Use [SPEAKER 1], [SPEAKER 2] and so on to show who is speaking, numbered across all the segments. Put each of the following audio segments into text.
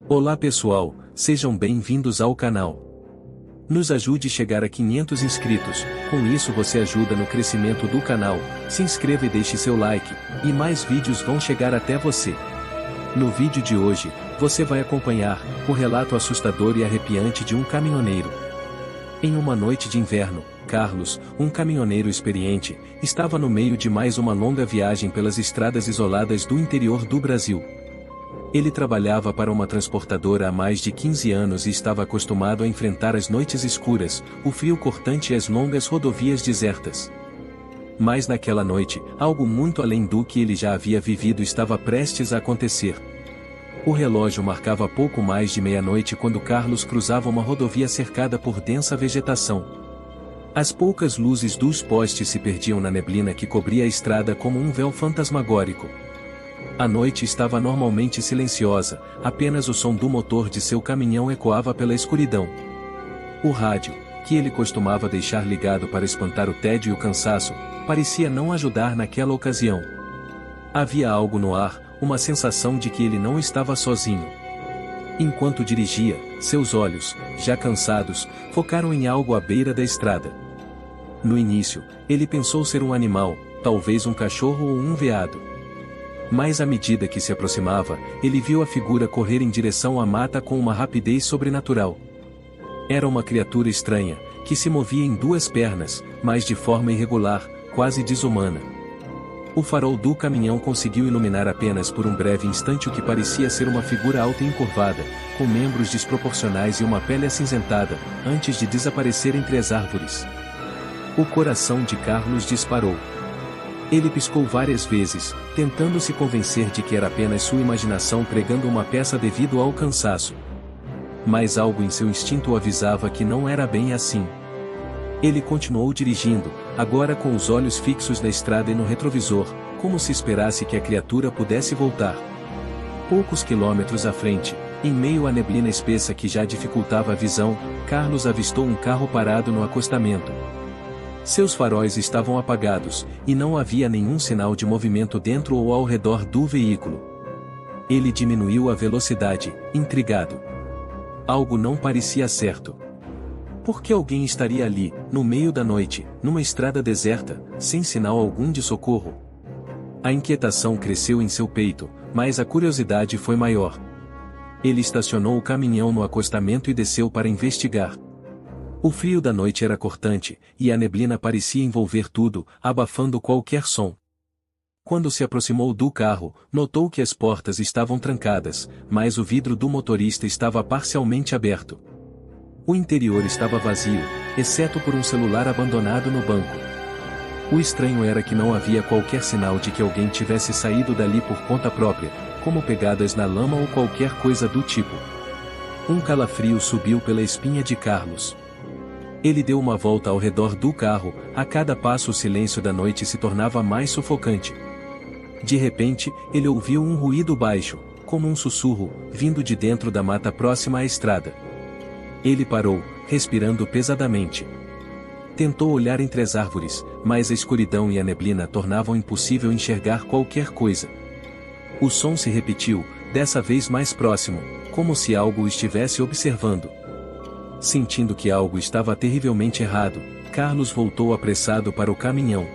[SPEAKER 1] Olá pessoal, sejam bem-vindos ao canal. Nos ajude a chegar a 500 inscritos, com isso você ajuda no crescimento do canal, se inscreva e deixe seu like, e mais vídeos vão chegar até você. No vídeo de hoje, você vai acompanhar o relato assustador e arrepiante de um caminhoneiro. Em uma noite de inverno, Carlos, um caminhoneiro experiente, estava no meio de mais uma longa viagem pelas estradas isoladas do interior do Brasil. Ele trabalhava para uma transportadora há mais de 15 anos e estava acostumado a enfrentar as noites escuras, o frio cortante e as longas rodovias desertas. Mas naquela noite, algo muito além do que ele já havia vivido estava prestes a acontecer. O relógio marcava pouco mais de meia-noite quando Carlos cruzava uma rodovia cercada por densa vegetação. As poucas luzes dos postes se perdiam na neblina que cobria a estrada como um véu fantasmagórico. A noite estava normalmente silenciosa, apenas o som do motor de seu caminhão ecoava pela escuridão. O rádio, que ele costumava deixar ligado para espantar o tédio e o cansaço, parecia não ajudar naquela ocasião. Havia algo no ar, uma sensação de que ele não estava sozinho. Enquanto dirigia, seus olhos, já cansados, focaram em algo à beira da estrada. No início, ele pensou ser um animal, talvez um cachorro ou um veado. Mas à medida que se aproximava, ele viu a figura correr em direção à mata com uma rapidez sobrenatural. Era uma criatura estranha, que se movia em duas pernas, mas de forma irregular, quase desumana. O farol do caminhão conseguiu iluminar apenas por um breve instante o que parecia ser uma figura alta e encurvada, com membros desproporcionais e uma pele acinzentada, antes de desaparecer entre as árvores. O coração de Carlos disparou. Ele piscou várias vezes, tentando se convencer de que era apenas sua imaginação pregando uma peça devido ao cansaço. Mas algo em seu instinto o avisava que não era bem assim. Ele continuou dirigindo, agora com os olhos fixos na estrada e no retrovisor, como se esperasse que a criatura pudesse voltar. Poucos quilômetros à frente, em meio à neblina espessa que já dificultava a visão, Carlos avistou um carro parado no acostamento. Seus faróis estavam apagados, e não havia nenhum sinal de movimento dentro ou ao redor do veículo. Ele diminuiu a velocidade, intrigado. Algo não parecia certo. Por que alguém estaria ali, no meio da noite, numa estrada deserta, sem sinal algum de socorro? A inquietação cresceu em seu peito, mas a curiosidade foi maior. Ele estacionou o caminhão no acostamento e desceu para investigar. O frio da noite era cortante, e a neblina parecia envolver tudo, abafando qualquer som. Quando se aproximou do carro, notou que as portas estavam trancadas, mas o vidro do motorista estava parcialmente aberto. O interior estava vazio, exceto por um celular abandonado no banco. O estranho era que não havia qualquer sinal de que alguém tivesse saído dali por conta própria, como pegadas na lama ou qualquer coisa do tipo. Um calafrio subiu pela espinha de Carlos. Ele deu uma volta ao redor do carro, a cada passo o silêncio da noite se tornava mais sufocante. De repente, ele ouviu um ruído baixo, como um sussurro, vindo de dentro da mata próxima à estrada. Ele parou, respirando pesadamente. Tentou olhar entre as árvores, mas a escuridão e a neblina tornavam impossível enxergar qualquer coisa. O som se repetiu, dessa vez mais próximo, como se algo o estivesse observando. Sentindo que algo estava terrivelmente errado, Carlos voltou apressado para o caminhão.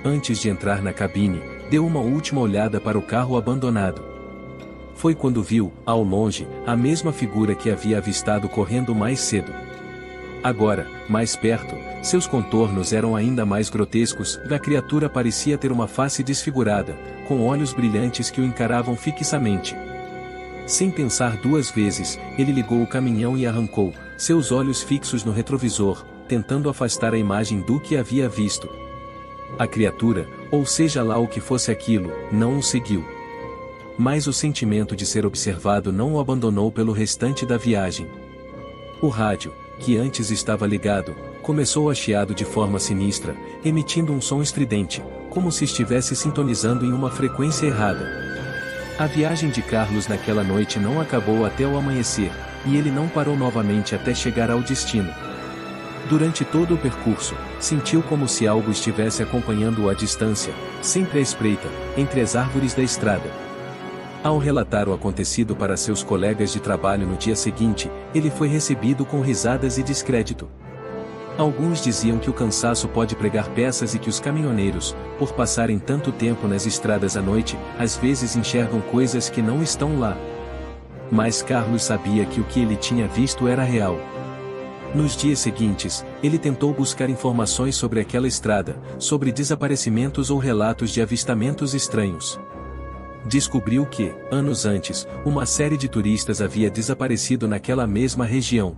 [SPEAKER 1] Antes de entrar na cabine, deu uma última olhada para o carro abandonado. Foi quando viu, ao longe, a mesma figura que havia avistado correndo mais cedo. Agora, mais perto, seus contornos eram ainda mais grotescos, a criatura parecia ter uma face desfigurada, com olhos brilhantes que o encaravam fixamente. Sem pensar duas vezes, ele ligou o caminhão e arrancou, seus olhos fixos no retrovisor, tentando afastar a imagem do que havia visto. A criatura, ou seja lá o que fosse aquilo, não o seguiu. Mas o sentimento de ser observado não o abandonou pelo restante da viagem. O rádio, que antes estava ligado, começou a chiado de forma sinistra, emitindo um som estridente, como se estivesse sintonizando em uma frequência errada. A viagem de Carlos naquela noite não acabou até o amanhecer, e ele não parou novamente até chegar ao destino. Durante todo o percurso, sentiu como se algo estivesse acompanhando-o à distância, sempre à espreita, entre as árvores da estrada. Ao relatar o acontecido para seus colegas de trabalho no dia seguinte, ele foi recebido com risadas e descrédito. Alguns diziam que o cansaço pode pregar peças e que os caminhoneiros, por passarem tanto tempo nas estradas à noite, às vezes enxergam coisas que não estão lá. Mas Carlos sabia que o que ele tinha visto era real. Nos dias seguintes, ele tentou buscar informações sobre aquela estrada, sobre desaparecimentos ou relatos de avistamentos estranhos. Descobriu que, anos antes, uma série de turistas havia desaparecido naquela mesma região.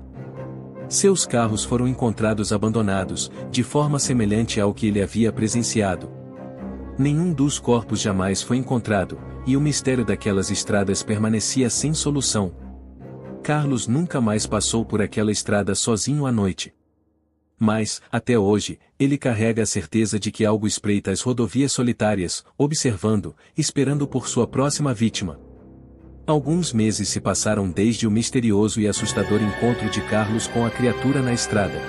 [SPEAKER 1] Seus carros foram encontrados abandonados, de forma semelhante ao que ele havia presenciado. Nenhum dos corpos jamais foi encontrado, e o mistério daquelas estradas permanecia sem solução. Carlos nunca mais passou por aquela estrada sozinho à noite. Mas, até hoje, ele carrega a certeza de que algo espreita as rodovias solitárias, observando, esperando por sua próxima vítima. Alguns meses se passaram desde o misterioso e assustador encontro de Carlos com a criatura na estrada.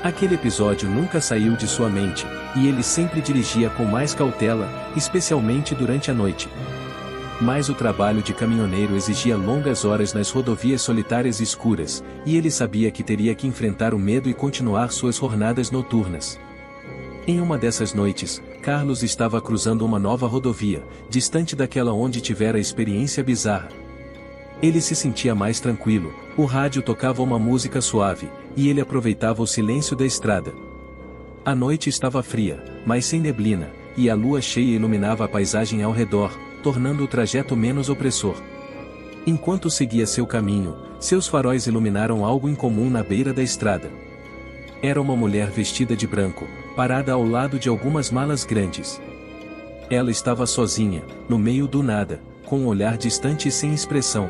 [SPEAKER 1] Aquele episódio nunca saiu de sua mente, e ele sempre dirigia com mais cautela, especialmente durante a noite. Mas o trabalho de caminhoneiro exigia longas horas nas rodovias solitárias e escuras, e ele sabia que teria que enfrentar o medo e continuar suas jornadas noturnas. Em uma dessas noites, Carlos estava cruzando uma nova rodovia, distante daquela onde tivera a experiência bizarra. Ele se sentia mais tranquilo, o rádio tocava uma música suave, e ele aproveitava o silêncio da estrada. A noite estava fria, mas sem neblina, e a lua cheia iluminava a paisagem ao redor, tornando o trajeto menos opressor. Enquanto seguia seu caminho, seus faróis iluminaram algo incomum na beira da estrada. Era uma mulher vestida de branco, parada ao lado de algumas malas grandes. Ela estava sozinha, no meio do nada, com um olhar distante e sem expressão.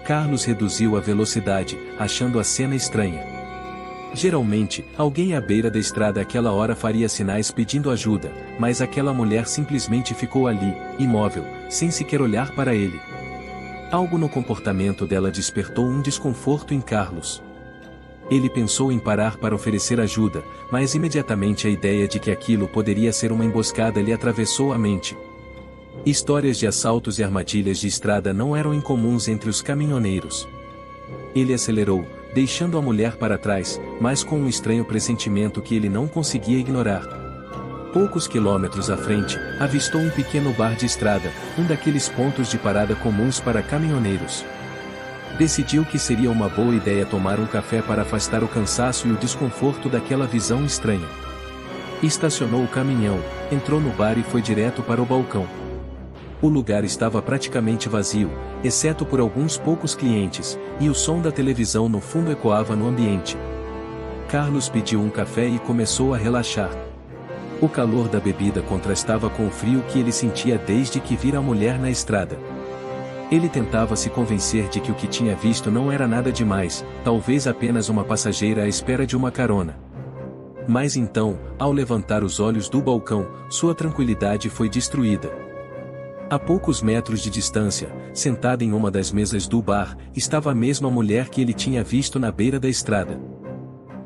[SPEAKER 1] Carlos reduziu a velocidade, achando a cena estranha. Geralmente, alguém à beira da estrada àquela hora faria sinais pedindo ajuda, mas aquela mulher simplesmente ficou ali, imóvel, sem sequer olhar para ele. Algo no comportamento dela despertou um desconforto em Carlos. Ele pensou em parar para oferecer ajuda, mas imediatamente a ideia de que aquilo poderia ser uma emboscada lhe atravessou a mente. Histórias de assaltos e armadilhas de estrada não eram incomuns entre os caminhoneiros. Ele acelerou, deixando a mulher para trás, mas com um estranho pressentimento que ele não conseguia ignorar. Poucos quilômetros à frente, avistou um pequeno bar de estrada, um daqueles pontos de parada comuns para caminhoneiros. Decidiu que seria uma boa ideia tomar um café para afastar o cansaço e o desconforto daquela visão estranha. Estacionou o caminhão, entrou no bar e foi direto para o balcão. O lugar estava praticamente vazio, exceto por alguns poucos clientes, e o som da televisão no fundo ecoava no ambiente. Carlos pediu um café e começou a relaxar. O calor da bebida contrastava com o frio que ele sentia desde que vira a mulher na estrada. Ele tentava se convencer de que o que tinha visto não era nada demais, talvez apenas uma passageira à espera de uma carona. Mas então, ao levantar os olhos do balcão, sua tranquilidade foi destruída. A poucos metros de distância, sentada em uma das mesas do bar, estava a mesma mulher que ele tinha visto na beira da estrada.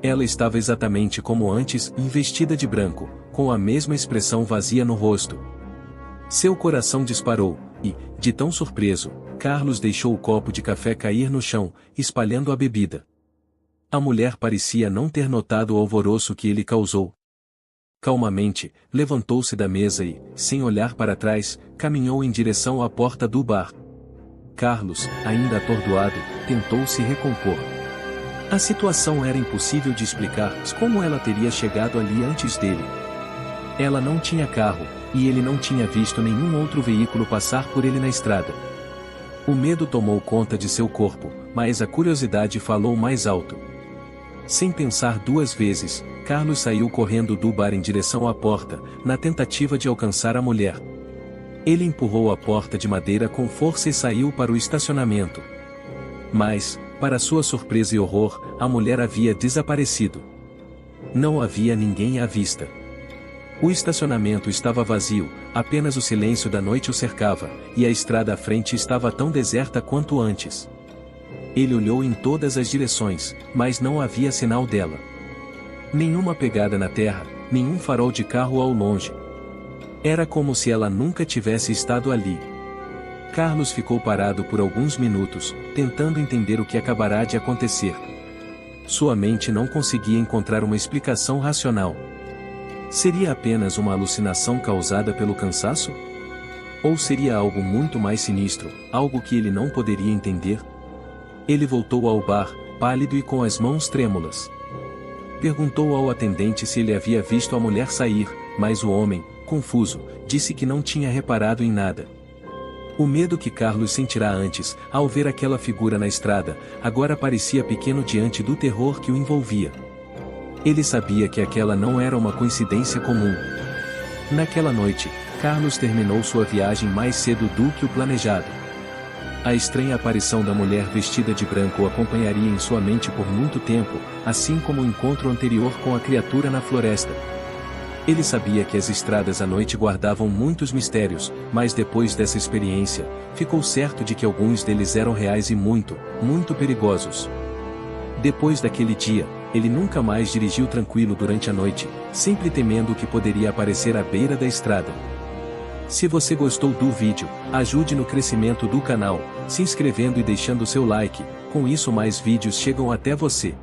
[SPEAKER 1] Ela estava exatamente como antes, vestida de branco, com a mesma expressão vazia no rosto. Seu coração disparou, e, de tão surpreso, Carlos deixou o copo de café cair no chão, espalhando a bebida. A mulher parecia não ter notado o alvoroço que ele causou. Calmamente, levantou-se da mesa e, sem olhar para trás, caminhou em direção à porta do bar. Carlos, ainda atordoado, tentou se recompor. A situação era impossível de explicar como ela teria chegado ali antes dele. Ela não tinha carro, e ele não tinha visto nenhum outro veículo passar por ele na estrada. O medo tomou conta de seu corpo, mas a curiosidade falou mais alto. Sem pensar duas vezes, Carlos saiu correndo do bar em direção à porta, na tentativa de alcançar a mulher. Ele empurrou a porta de madeira com força e saiu para o estacionamento. Mas, para sua surpresa e horror, a mulher havia desaparecido. Não havia ninguém à vista. O estacionamento estava vazio, apenas o silêncio da noite o cercava, e a estrada à frente estava tão deserta quanto antes. Ele olhou em todas as direções, mas não havia sinal dela. Nenhuma pegada na terra, nenhum farol de carro ao longe. Era como se ela nunca tivesse estado ali. Carlos ficou parado por alguns minutos, tentando entender o que acabará de acontecer. Sua mente não conseguia encontrar uma explicação racional. Seria apenas uma alucinação causada pelo cansaço? Ou seria algo muito mais sinistro, algo que ele não poderia entender? Ele voltou ao bar, pálido e com as mãos trêmulas. Perguntou ao atendente se ele havia visto a mulher sair, mas o homem, confuso, disse que não tinha reparado em nada. O medo que Carlos sentirá antes, ao ver aquela figura na estrada, agora parecia pequeno diante do terror que o envolvia. Ele sabia que aquela não era uma coincidência comum. Naquela noite, Carlos terminou sua viagem mais cedo do que o planejado. A estranha aparição da mulher vestida de branco o acompanharia em sua mente por muito tempo, assim como o encontro anterior com a criatura na floresta. Ele sabia que as estradas à noite guardavam muitos mistérios, mas depois dessa experiência, ficou certo de que alguns deles eram reais e muito, muito perigosos. Depois daquele dia, ele nunca mais dirigiu tranquilo durante a noite, sempre temendo o que poderia aparecer à beira da estrada. Se você gostou do vídeo, ajude no crescimento do canal, se inscrevendo e deixando seu like, com isso mais vídeos chegam até você.